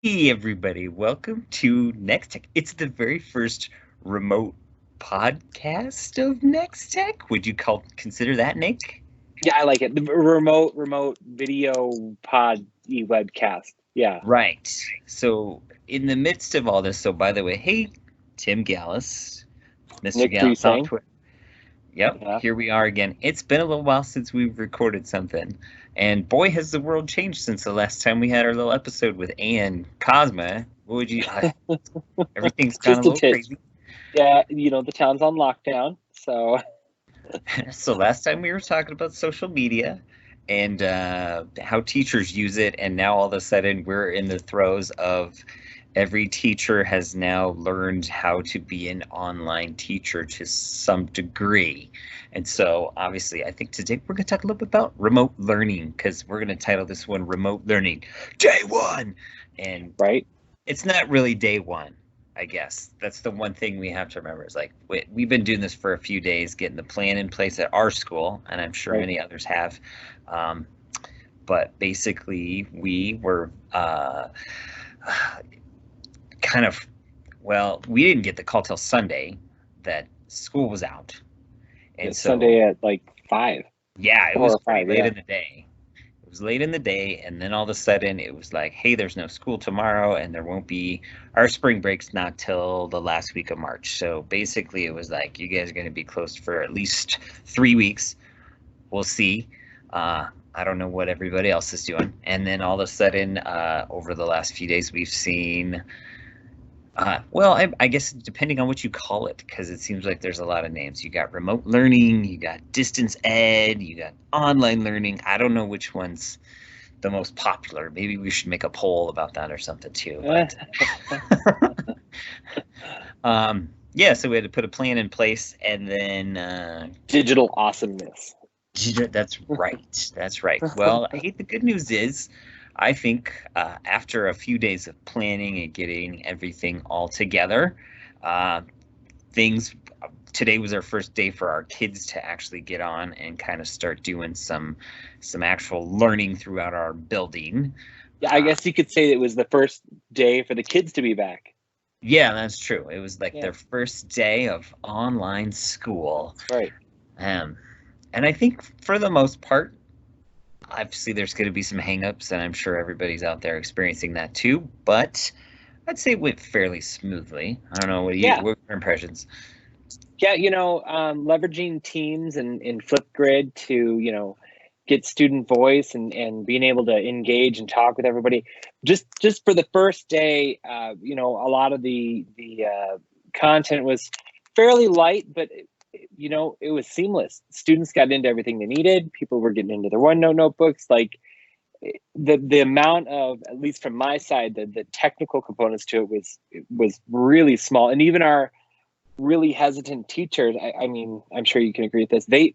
Hey everybody, welcome to NxTech. It's the very first remote podcast of NxTech. Would you consider that, Nick? Yeah, I like it. The remote video pod webcast. Yeah. Right. So in the midst of all this, so by the way, hey, Tim Gallus, Mr. Nick, were you Gallus on saying? Twitter. Yep, Yeah. here we are again. It's been a little while since we've recorded something. And boy, has the world changed since the last time we had our little episode with Ann Cosma. What would you, everything's gone a Just a little tit. crazy. Yeah, the town's on lockdown. So So last time we were talking about social media and how teachers use it, and now all of a sudden we're in the throes of every teacher has now learned how to be an online teacher to some degree. And so obviously I think today we're going to talk a little bit about remote learning because we're going to title this one Remote Learning Day One. And right. it's not really day one. I guess that's the one thing we have to remember is like we've been doing this for a few days, getting the plan in place at our school, and I'm sure Right. many others have. But basically, we were kind of, well, we didn't get the call till Sunday that school was out, and It's so Sunday at like 5. yeah, it 4 was or pretty 5, late yeah. in the day. It was late in the day, and then all of a sudden it was like, hey, there's no school tomorrow, and there won't be our spring break's not till the last week of March. So basically, it was like, you guys are going to be closed for at least 3 weeks. We'll see. I don't know what everybody else is doing. And then all of a sudden, over the last few days, we've seen well, I guess depending on what you call it, because it seems like there's a lot of names. You got remote learning, you got distance ed, you got online learning. I don't know which one's the most popular. Maybe we should make a poll about that or something too. But yeah, so we had to put a plan in place, and then Digital awesomeness. that's right. That's right. Well, I hate the good news is I think after a few days of planning and getting everything all together, uh, things today was our first day for our kids to actually get on and kind of start doing some actual learning throughout our building. Yeah, I guess you could say it was the first day for the kids to be back. Yeah, that's true. It was like Yeah. their first day of online school. Right. And I think for the most part, obviously there's going to be some hangups, and I'm sure everybody's out there experiencing that too. But I'd say it went fairly smoothly. I don't know. What are your impressions? Yeah, leveraging Teams and Flipgrid to, get student voice and being able to engage and talk with everybody. Just for the first day, a lot of the content was fairly light, but it was seamless. Students got into everything they needed. People were getting into their OneNote notebooks. Like the amount of, at least from my side, the technical components to it was really small. And even our really hesitant teachers, I mean, I'm sure you can agree with this, they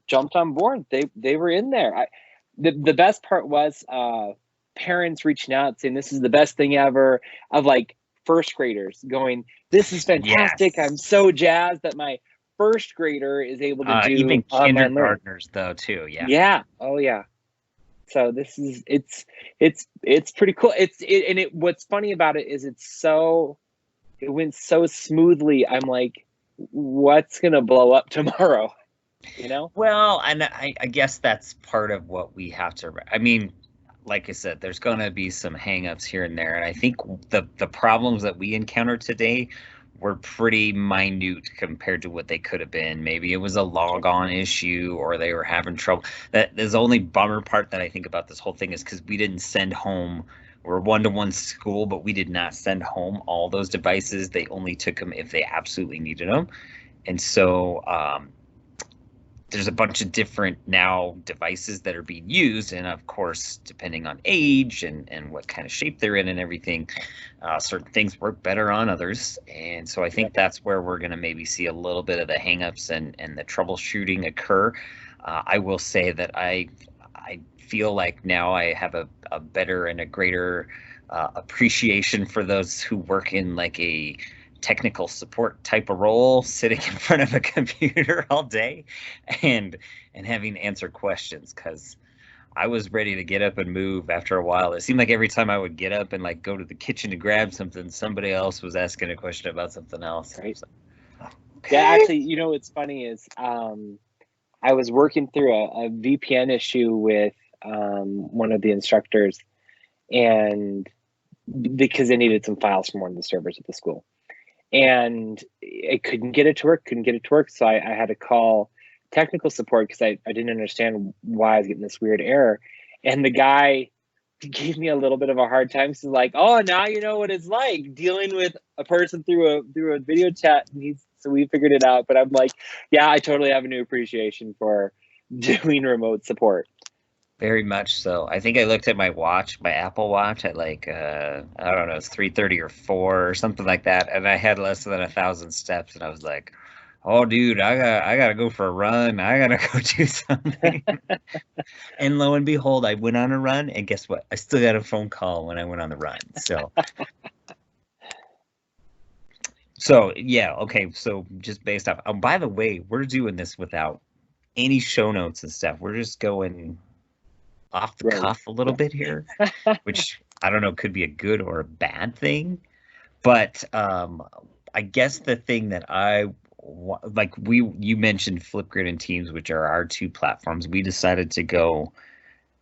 jumped on board. They were in there. The best part was parents reaching out saying this is the best thing ever, of like first graders going, this is fantastic. Yes. I'm so jazzed that my first grader is able to do even online learning. kindergartners though too. Yeah. Yeah. Oh yeah. So this is it's pretty cool. What's funny about it is it went so smoothly. I'm like, what's gonna blow up tomorrow? Well, and I guess that's part of what we have to. I mean, like I said, there's going to be some hangups here and there, and I think the problems that we encountered today were pretty minute compared to what they could have been. Maybe it was a log on issue, or they were having trouble. That is the only bummer part that I think about this whole thing is because we didn't send home. We're one-to-one school, but we did not send home all those devices. They only took them if they absolutely needed them, and so there's a bunch of different now devices that are being used, and of course, depending on age and what kind of shape they're in and everything, certain things work better on others. And so I think that's where we're going to maybe see a little bit of the hangups and the troubleshooting occur. I will say that I feel like now I have a better and a greater appreciation for those who work in like a technical support type of role, sitting in front of a computer all day and having to answer questions, because I was ready to get up and move after a while. It seemed like every time I would get up and like go to the kitchen to grab something, somebody else was asking a question about something else. Right. Like, Yeah, okay. actually, what's funny is I was working through a VPN issue with one of the instructors, and because they needed some files from one of the servers at the school, and I couldn't get it to work. So I had to call technical support because I didn't understand why I was getting this weird error. And the guy gave me a little bit of a hard time. So like, oh, now you know what it's like dealing with a person through a video chat. And so we figured it out. But I'm like, yeah, I totally have a new appreciation for doing remote support. Very much so. I think I looked at my watch, my Apple Watch, at like I don't know, it's 3:30 or 4 or something like that, and I had less than 1,000 steps, and I was like, "Oh, dude, I gotta go for a run. I gotta go do something." And lo and behold, I went on a run, and guess what? I still got a phone call when I went on the run. So yeah, okay. So just based off. Oh, by the way, we're doing this without any show notes and stuff. We're just going off the cuff a little bit here, which I don't know, could be a good or a bad thing. But I guess the thing that you mentioned Flipgrid and Teams, which are our two platforms. We decided to go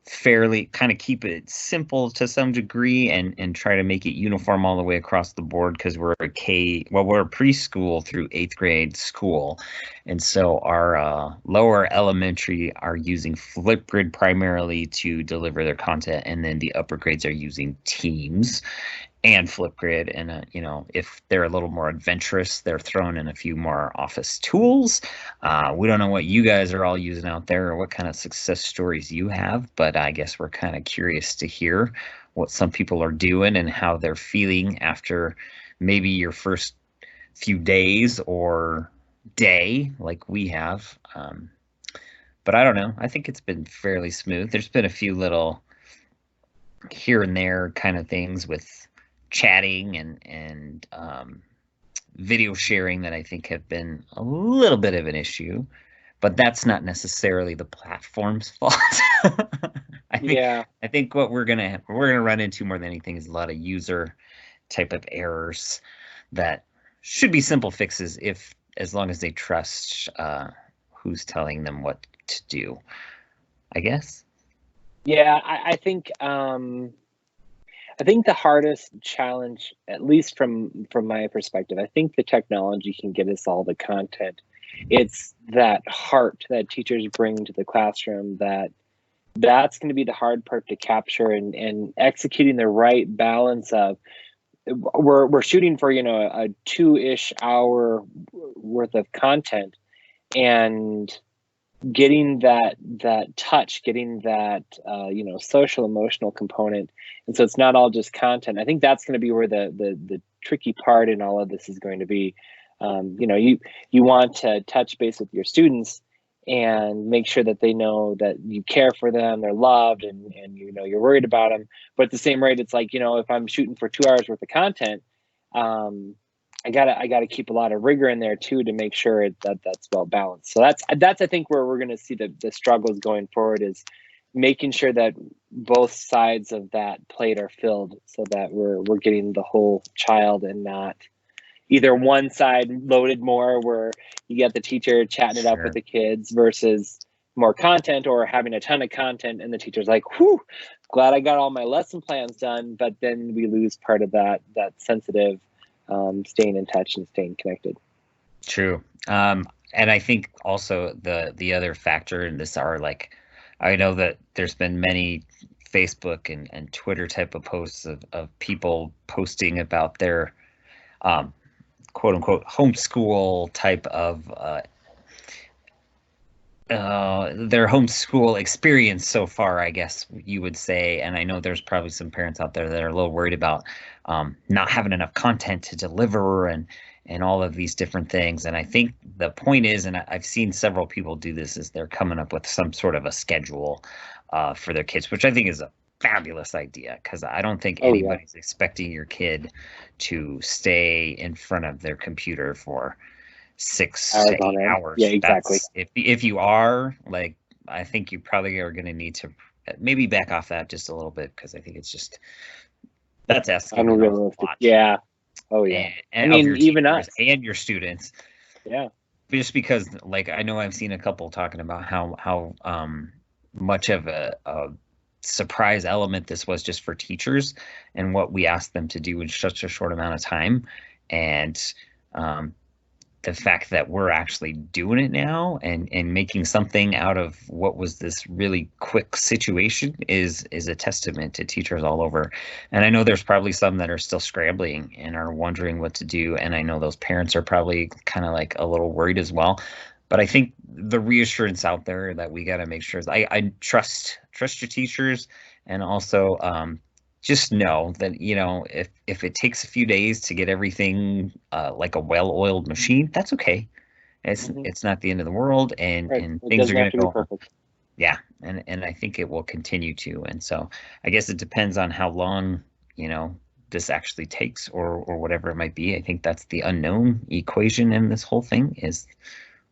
fairly kind of keep it simple to some degree and try to make it uniform all the way across the board because we're a preschool through 8th grade school. And so our lower elementary are using Flipgrid primarily to deliver their content, and then the upper grades are using Teams and Flipgrid. And if they're a little more adventurous, they're throwing in a few more office tools. We don't know what you guys are all using out there or what kind of success stories you have, but I guess we're kind of curious to hear what some people are doing and how they're feeling after maybe your first few days or day like we have. But I don't know. I think it's been fairly smooth. There's been a few little here and there kind of things with chatting and video sharing that I think have been a little bit of an issue, but that's not necessarily the platform's fault. I think what we're gonna run into more than anything is a lot of user type of errors that should be simple fixes as long as they trust who's telling them what to do, I guess. Yeah, I think the hardest challenge, at least from my perspective, I think the technology can get us all the content. It's that heart that teachers bring to the classroom that's going to be the hard part to capture, and executing the right balance of we're shooting for a 2-ish hour worth of content, and getting that touch, getting that social emotional component, and so it's not all just content. I think that's going to be where the tricky part in all of this is going to be. You want to touch base with your students and make sure that they know that you care for them, they're loved, and you're worried about them. But at the same rate, it's like, if I'm shooting for 2 hours worth of content, I gotta keep a lot of rigor in there too to make sure that's well balanced. So that's I think where we're going to see the struggles going forward, is making sure that both sides of that plate are filled, so that we're getting the whole child and not either one side loaded more where you get the teacher chatting it up with the kids versus more content, or having a ton of content and the teacher's like, whew, glad I got all my lesson plans done, but then we lose part of that sensitive staying in touch and staying connected. True. And I think also the other factor in this are like, I know that there's been many Facebook and Twitter type of posts of people posting about their quote unquote homeschool type of their homeschool experience so far, I guess you would say. And I know there's probably some parents out there that are a little worried about not having enough content to deliver and all of these different things. And I think the point is, and I've seen several people do this, is they're coming up with some sort of a schedule for their kids, which I think is a fabulous idea, because I don't think anybody's expecting your kid to stay in front of their computer for 6 to 8 hours. Yeah, exactly. If you are, like, I think you probably are going to need to maybe back off that just a little bit, because I think it's just, that's asking an awful Unrealistic. lot. Yeah. Oh yeah. And I of mean, your even teachers us. and your students. Yeah. Just because, like, I know I've seen a couple talking about how much of a surprise element this was just for teachers and what we asked them to do in such a short amount of time. And um, the fact that we're actually doing it now and making something out of what was this really quick situation is a testament to teachers all over. And I know there's probably some that are still scrambling and are wondering what to do. And I know those parents are probably kind of like a little worried as well. But I think the reassurance out there that we got to make sure is I trust your teachers, and also just know that, you know, if it takes a few days to get everything like a well-oiled machine, that's okay. It's not the end of the world, and Right. It things are doesn't going have to to be go on. perfect. Yeah, and I think it will continue to. And so I guess it depends on how long, you know, this actually takes, or whatever it might be. I think that's the unknown equation in this whole thing, is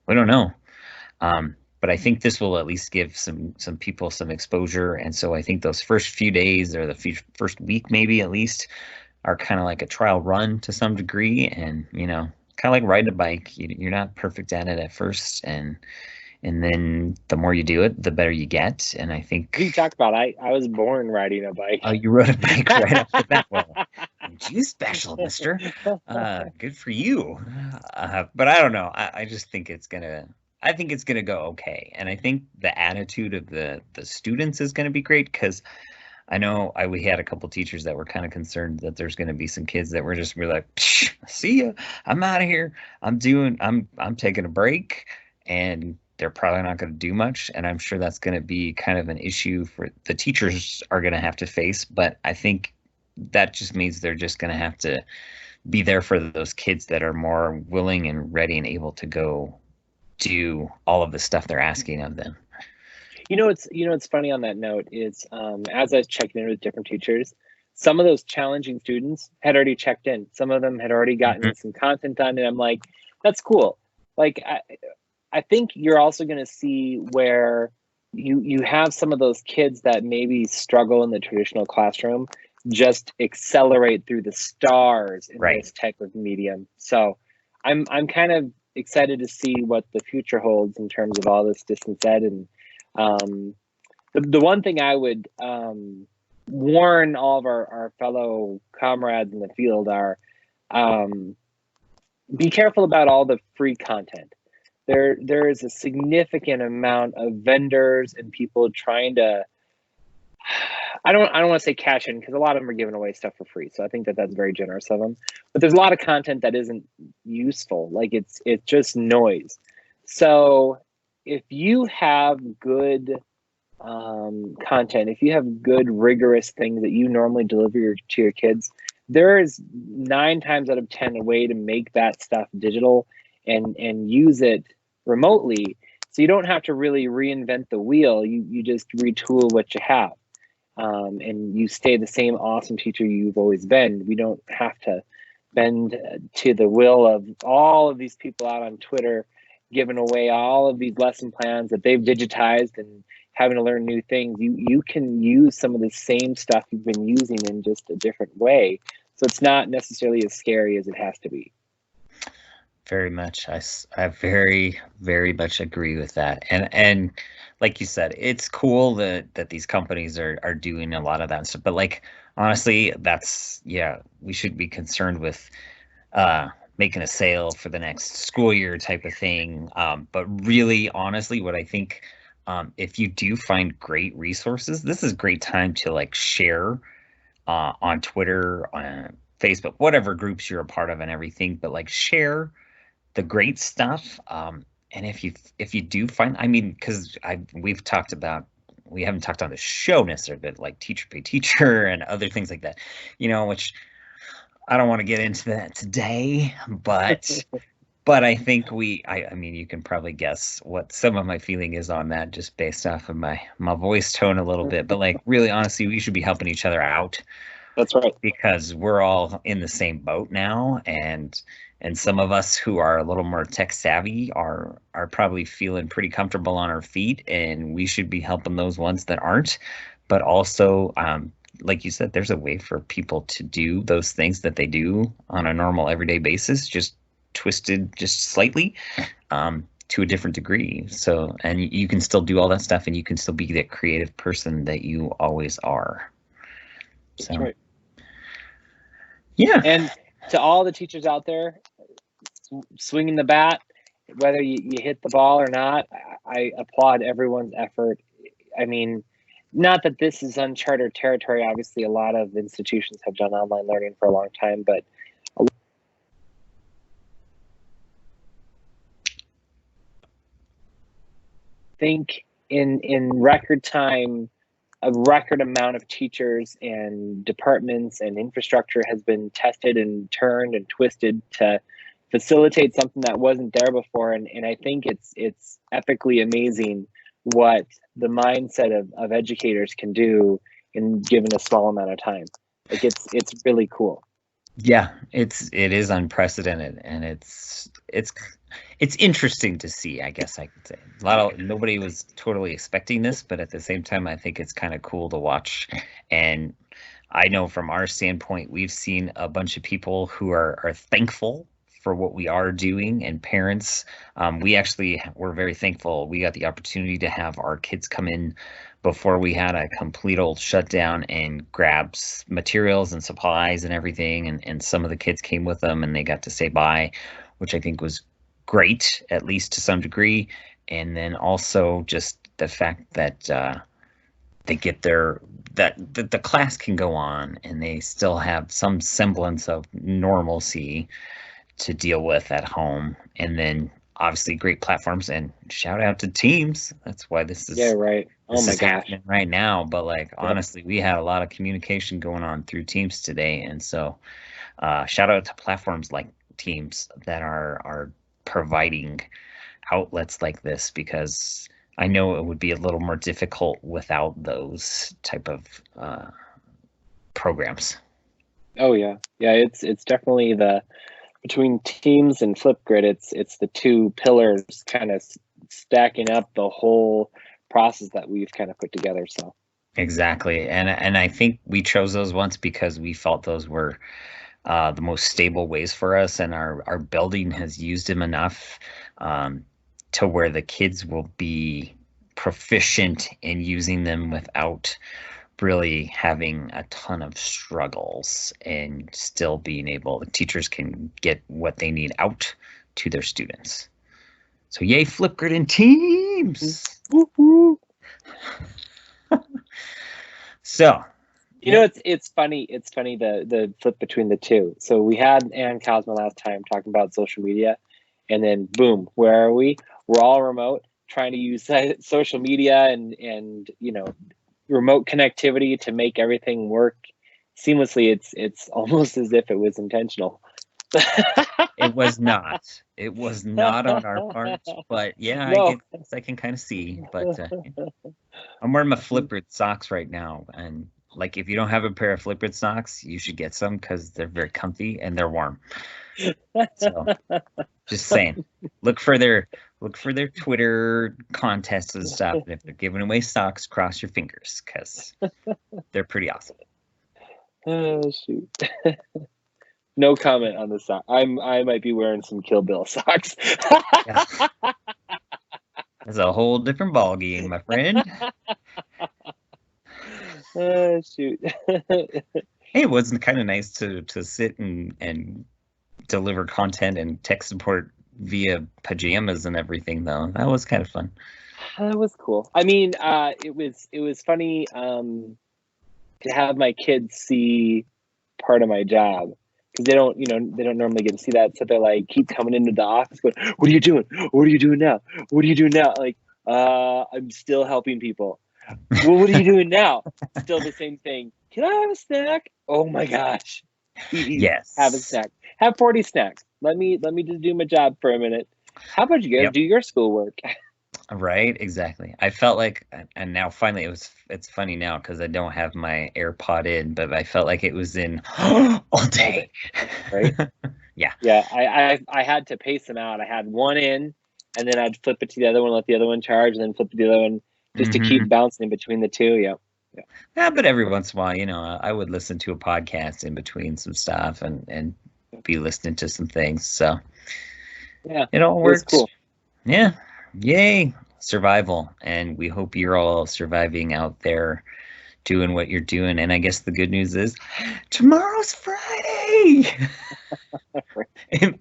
we don't know. But I think this will at least give some people some exposure. And so I think those first few days, or the first week maybe at least, are kind of like a trial run to some degree. And, you know, kind of like riding a bike. You're not perfect at it at first, and then the more you do it, the better you get. And I think You talk about, I was born riding a bike. you rode a bike right off the bat. Well, you special, mister. Good for you. But I don't know. I just think it's gonna. I think it's gonna go okay. And I think the attitude of the students is gonna be great, because I know we had a couple teachers that were kind of concerned that there's going to be some kids that were just really like, "Psh, see ya, I'm out of here. I'm taking a break," and they're probably not going to do much. And I'm sure that's going to be kind of an issue for the teachers are going to have to face. But I think that just means they're just going to have to be there for those kids that are more willing and ready and able to go do all of the stuff they're asking of them. It's funny on that note is, as I was checking in with different teachers, some of those challenging students had already checked in. Some of them had already gotten some content done, and I'm like, that's cool. Like, I think you're also going to see where you have some of those kids that maybe struggle in the traditional classroom just accelerate through the stars in this type of medium. So I'm kind of excited to see what the future holds in terms of all this distance ed. And the one thing I would warn all of our fellow comrades in the field are, be careful about all the free content. There is a significant amount of vendors and people trying to, I don't want to say cash in, because a lot of them are giving away stuff for free. So I think that's very generous of them. But there's a lot of content that isn't useful. Like it's just noise. So if you have good content, if you have good rigorous things that you normally deliver to your kids, there is 9 times out of 10 a way to make that stuff digital and use it remotely. So you don't have to really reinvent the wheel. You just retool what you have. And you stay the same awesome teacher you've always been. We don't have to bend to the will of all of these people out on Twitter giving away all of these lesson plans that they've digitized and having to learn new things. You can use some of the same stuff you've been using in just a different way. So it's not necessarily as scary as it has to be. Very much. I very, very much agree with that. And like you said, it's cool that these companies are doing a lot of that stuff. But like, honestly, we should be concerned with making a sale for the next school year type of thing. But really, honestly, what I think, if you do find great resources, this is a great time to like share on Twitter, on Facebook, whatever groups you're a part of and everything, but like share the great stuff. And if you do find, I mean, because we haven't talked on the show necessarily, but like teacher pay teacher and other things like that, which I don't want to get into that today, but I think I mean, you can probably guess what some of my feeling is on that just based off of my voice tone a little bit. But like, really, honestly, we should be helping each other out. That's right. Because we're all in the same boat now, and And some of us who are a little more tech savvy are probably feeling pretty comfortable on our feet, and we should be helping those ones that aren't. But also, like you said, there's a way for people to do those things that they do on a normal everyday basis, just twisted just slightly, to a different degree. So, and you can still do all that stuff, and you can still be that creative person that you always are. So, That's right. yeah. And to all the teachers out there, swinging the bat, whether you hit the ball or not, I applaud everyone's effort. I mean, not that this is uncharted territory. Obviously, a lot of institutions have done online learning for a long time, but I think in record time, a record amount of teachers and departments and infrastructure has been tested and turned and twisted to facilitate something that wasn't there before. And I think it's epically amazing what the mindset of educators can do in given a small amount of time. Like it's really cool. Yeah, it is unprecedented, and it's interesting to see, I guess I could say. Nobody was totally expecting this, but at the same time, I think it's kind of cool to watch. And I know from our standpoint, we've seen a bunch of people who are thankful for what we are doing, and parents. We actually were very thankful. We got the opportunity to have our kids come in before we had a complete old shutdown and grab materials and supplies and everything. And some of the kids came with them, and they got to say bye, which I think was great, at least to some degree. And then also just the fact that they get that the class can go on, and they still have some semblance of normalcy to deal with at home. And then obviously great platforms, and shout out to Teams. That's why this is right. Oh this my is gosh. happening right now. But like, honestly, we had a lot of communication going on through Teams today, and so shout out to platforms like Teams that are providing outlets like this, because I know it would be a little more difficult without those type of programs. Oh yeah. It's definitely between Teams and Flipgrid, it's the two pillars kind of stacking up the whole process that we've kind of put together. So Exactly, and I think we chose those ones because we felt those were the most stable ways for us, and our building has used them enough to where the kids will be proficient in using them without really having a ton of struggles, and still being able, the teachers can get what they need out to their students. So yay, Flipgrid and Teams. woo-hoo. So You know, it's funny the flip between the two. So we had Ann Cosmo last time talking about social media, and then boom, where are we? We're all remote, trying to use social media and remote connectivity to make everything work seamlessly. It's almost as if it was intentional. it was not. It was not on our part, but yeah, No. I can kind of see. But I'm wearing my Flipgrid socks right now, and like, if you don't have a pair of Flipgrid socks, you should get some, because they're very comfy and they're warm. So, just saying, look for their Twitter contests and stuff, and if they're giving away socks, cross your fingers, because they're pretty awesome. Oh shoot. No comment on the sock. I might be wearing some Kill Bill socks. Yeah. That's a whole different ball game, my friend. Oh shoot. Hey, it wasn't kind of nice to sit and deliver content and tech support via pajamas and everything, though. That was kind of fun. That was cool. I mean, it was funny to have my kids see part of my job, because they don't normally get to see that. So they're like, keep coming into the office going, "What are you doing? What are you doing now? What are you doing now?" Like, I'm still helping people. Well, what are you doing now? Still the same thing. Can I have a snack? Oh my gosh. Yes. Have a snack. Have 40 snacks. Let me just do my job for a minute. How about you guys do your schoolwork? Right, exactly. I felt like, and now finally it's funny now because I don't have my AirPod in, but I felt like it was in all day. Right? Yeah. Yeah, I had to pace them out. I had one in, and then I'd flip it to the other one, let the other one charge, and then flip it to the other one, just to keep bouncing between the two. Yeah. Yeah, but every once in a while, I would listen to a podcast in between some stuff and be listening to some things. So yeah, it all it was worked. cool. Yeah. Yay. Survival. And we hope you're all surviving out there doing what you're doing. And I guess the good news is tomorrow's Friday.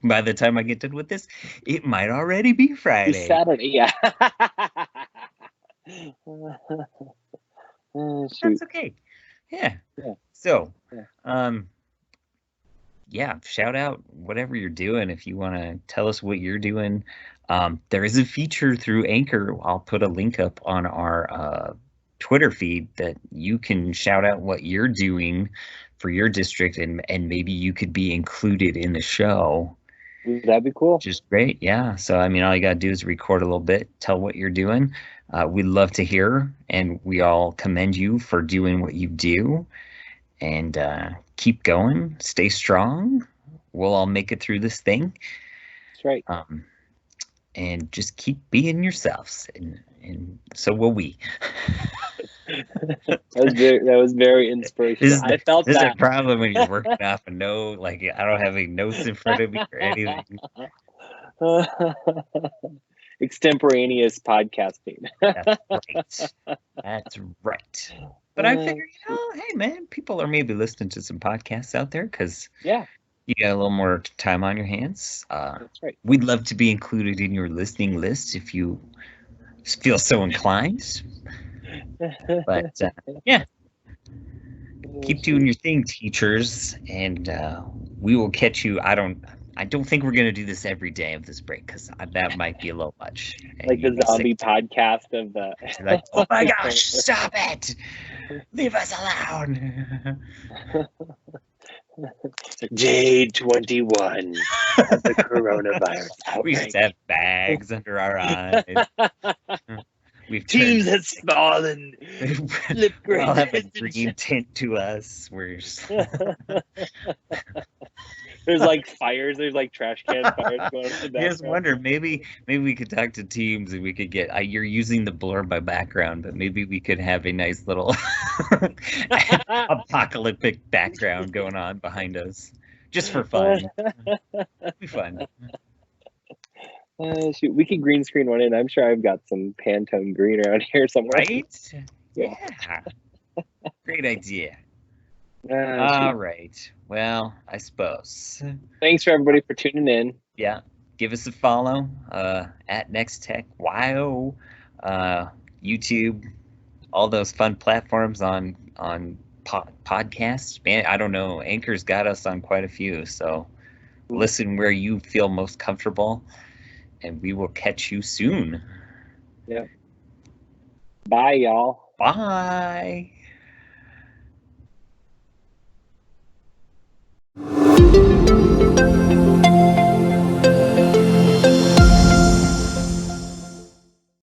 By the time I get done with this, it might already be Friday. It's Saturday, yeah. That's okay. Yeah. So, yeah, shout out whatever you're doing. If you want to tell us what you're doing, there is a feature through Anchor. I'll put a link up on our Twitter feed that you can shout out what you're doing for your district, and maybe you could be included in the show. That'd be cool. Which is great. Yeah. So, I mean, all you got to do is record a little bit, tell what you're doing. We'd love to hear, and we all commend you for doing what you do. And keep going, stay strong. We'll all make it through this thing. That's right. And just keep being yourselves, and so will we. That was very inspirational. I felt this that. is a problem when you're working off a note. Like, I don't have any notes in front of me or anything. Extemporaneous podcasting. That's right. That's right. But I figured, hey man, people are maybe listening to some podcasts out there because you got a little more time on your hands. That's right. We'd love to be included in your listening list if you feel so inclined. But yeah, keep doing your thing, teachers, and we will catch you. I don't think we're gonna do this every day of this break because that might be a little much. Like the zombie podcast of the. Like, oh my gosh! Stop it! Leave us alone. Day 21. The coronavirus outbreak. We just have bags under our eyes. Teams has fallen. We all have a green tint to us. There's like fires. There's like trash can fires going on in the I just wonder, maybe we could talk to Teams and we could get. You're using the blur by background, but maybe we could have a nice little apocalyptic background going on behind us, just for fun. It'd be fun. Shoot, we could green screen one in. I'm sure I've got some Pantone green around here somewhere. Right? Yeah. Great idea. All right. Well, I suppose. Thanks for everybody for tuning in. Yeah. Give us a follow at NxTech, YO, YouTube, all those fun platforms on podcasts. Man, I don't know. Anchor's got us on quite a few. So listen where you feel most comfortable, and we will catch you soon. Yeah. Bye, y'all. Bye.